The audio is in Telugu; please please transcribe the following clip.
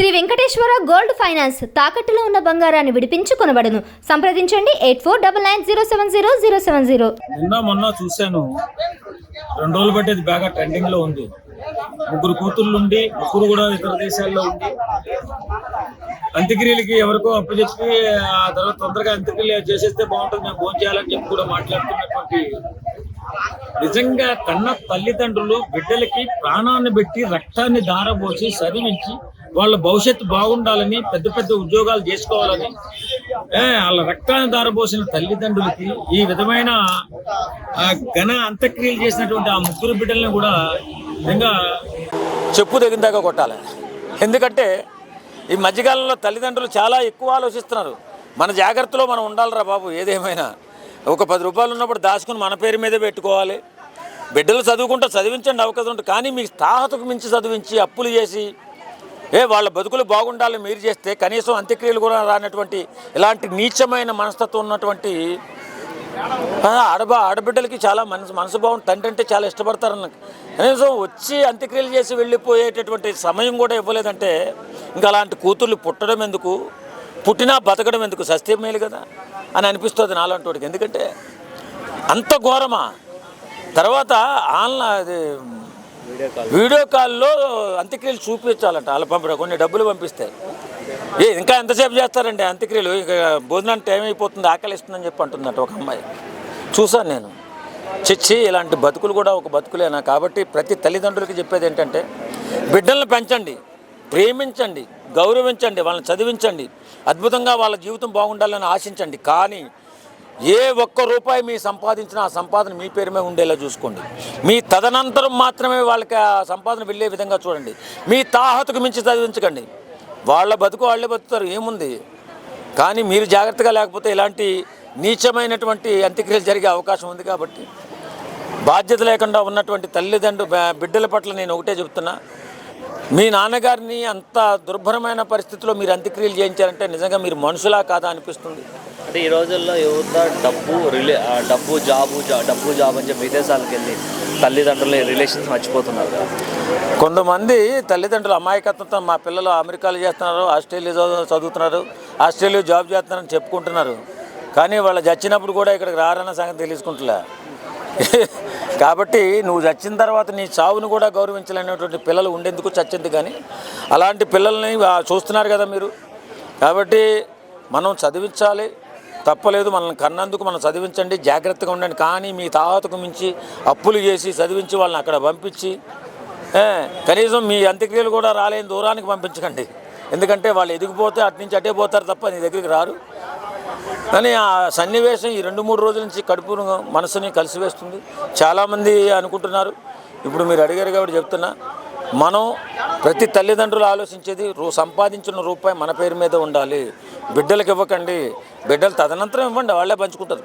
శ్రీ వెంకటేశ్వర గోల్డ్ ఫైనాన్స్ తాకట్టులో ఉన్న బంగారాన్ని విడిపించి కొనబడును. సంప్రదించండి 8499070070. నిన్న మొన్న చూశాను, 2 రోజులు బట్టి అది బాగా ట్రెండింగ్ లో ఉంది. ముగ్గురు కూతుళ్ళు ఉండి, ముగ్గురు కూడా ఇతర దేశాల్లో ఉండి అంత్యక్రియలకి ఎవరికో అప్పచెప్పి ఆ తర్వాత తొందరగా అంత్యక్రియలు చేసేస్తే బాగుంటుంది, మేము ఫోన్ చేయాలని చెప్పి కూడా మాట్లాడుతున్నటువంటి, నిజంగా కన్న తల్లిదండ్రులు బిడ్డలకి ప్రాణాన్ని పెట్టి రక్తాన్ని ధారపోసి చదివించి వాళ్ళ భవిష్యత్తు బాగుండాలని, పెద్ద పెద్ద ఉద్యోగాలు చేసుకోవాలని వాళ్ళ రక్తాన్ని ధారపోసిన తల్లిదండ్రులకి ఈ విధమైన ఘన అంత్యక్రియలు చేసినటువంటి ఆ ముగ్గురు బిడ్డల్ని కూడా నిజంగా చెప్పు తగినదాకా కొట్టాలి. ఎందుకంటే ఈ మధ్యకాలంలో తల్లిదండ్రులు చాలా ఎక్కువ ఆలోచిస్తున్నారు. మన జాగ్రత్తలో మనం ఉండాలిరా బాబు. ఏదేమైనా ఒక 10 రూపాయలు ఉన్నప్పుడు దాచుకుని మన పేరు మీదే పెట్టుకోవాలి. బిడ్డలు చదువుకుంటూ చదివించండి, అవకాశం ఉంటుంది. కానీ మీకు తాహతకు మించి చదివించి అప్పులు చేసి వాళ్ళ బతుకులు బాగుండాలని మీరు చేస్తే కనీసం అంత్యక్రియలు కూడా రానటువంటి ఇలాంటి నీచమైన మనస్తత్వం ఉన్నటువంటి ఆడబిడ్డలకి చాలా మనసు బాగుంటుంది. తండ్రి అంటే చాలా ఇష్టపడతారు. కనీసం వచ్చి అంత్యక్రియలు చేసి వెళ్ళిపోయేటటువంటి సమయం కూడా ఇవ్వలేదంటే ఇంకా అలాంటి కూతుర్లు పుట్టడం ఎందుకు, పుట్టినా బతకడం ఎందుకు, సస్తే మేలు కదా అని అనిపిస్తుంది నాలాంటి వాడికి. ఎందుకంటే అంత ఘోరమా. తర్వాత వీడియో కాల్లో అంత్యక్రియలు చూపించాలంట. వాళ్ళు కొన్ని డబ్బులు పంపిస్తే ఇంకా ఎంతసేపు చేస్తారండి అంత్యక్రియలు, ఇక భోజనానికి టైం అయిపోతుంది, ఆకలిస్తుందని చెప్పి అంటున్నట్టు ఒక అమ్మాయి చూశాను నేను. చిచ్చి, ఇలాంటి బతుకులు కూడా ఒక బతుకులేనా? కాబట్టి ప్రతి తల్లిదండ్రులకి చెప్పేది ఏంటంటే, బిడ్డలను పెంచండి, ప్రేమించండి, గౌరవించండి, వాళ్ళని చదివించండి, అద్భుతంగా వాళ్ళ జీవితం బాగుండాలని ఆశించండి. కానీ ఏ ఒక్క రూపాయి మీ సంపాదించినా ఆ సంపాదన మీ పేరు మీద ఉండేలా చూసుకోండి. మీ తదనంతరం మాత్రమే వాళ్ళకి ఆ సంపాదన వెళ్ళే విధంగా చూడండి. మీ తాహతకు మించి చదివించకండి. వాళ్ళ బతుకు వాళ్ళే బతుకుతారు, ఏముంది. కానీ మీరు జాగ్రత్తగా లేకపోతే ఇలాంటి నీచమైనటువంటి అంత్యక్రియలు జరిగే అవకాశం ఉంది. కాబట్టి బాధ్యత లేకుండా ఉన్నటువంటి బిడ్డల పట్ల నేను ఒకటే చెప్తున్నా, మీ నాన్నగారిని అంత దుర్భరమైన పరిస్థితిలో మీరు అంత్యక్రియలు చేయించారంటే నిజంగా మీరు మనుషులా కాదా అనిపిస్తుంది. అంటే ఈ రోజుల్లో యువత డబ్బు జాబ్ అని చెప్పి విదేశాలకు వెళ్ళి తల్లిదండ్రుల రిలేషన్స్ మర్చిపోతున్నారు. కొంతమంది తల్లిదండ్రులు అమాయకత్వంతో మా పిల్లలు అమెరికాలో చేస్తున్నారు, ఆస్ట్రేలియా చదువుతున్నారు, ఆస్ట్రేలియా జాబ్ చేస్తున్నారని చెప్పుకుంటున్నారు. కానీ వాళ్ళు చచ్చినప్పుడు కూడా ఇక్కడికి రారన్న సంగతి తెలుసుకుంటులే. కాబట్టి నువ్వు చచ్చిన తర్వాత నీ చావును కూడా గౌరవించలేనటువంటి పిల్లలు ఉండేందుకు చచ్చింది. కానీ అలాంటి పిల్లల్ని చూస్తున్నారు కదా మీరు. కాబట్టి మనం చదివించాలి, తప్పలేదు. మనల్ని కన్నందుకు మనం చదివించండి, జాగ్రత్తగా ఉండండి. కానీ మీ తాహతకు మించి అప్పులు చేసి చదివించి వాళ్ళని అక్కడ పంపించి కనీసం మీ అంత్యక్రియలు కూడా రాలేని దూరానికి పంపించకండి. ఎందుకంటే వాళ్ళు ఎదిగిపోతే అటు నుంచి అటే పోతారు తప్ప నీ దగ్గరికి రారు. కానీ ఆ సన్నివేశం ఈ 2-3 రోజుల నుంచి కడుపును మనసుని కలిసివేస్తుంది. చాలామంది అనుకుంటున్నారు, ఇప్పుడు మీరు అడిగారు కాబట్టి చెప్తున్నా, మనం ప్రతి తల్లిదండ్రులు ఆలోచించేది సంపాదించిన రూపాయి మన పేరు మీద ఉండాలి. బిడ్డలకు ఇవ్వకండి, బిడ్డలు తదనంతరం ఇవ్వండి, వాళ్ళే పంచుకుంటారు.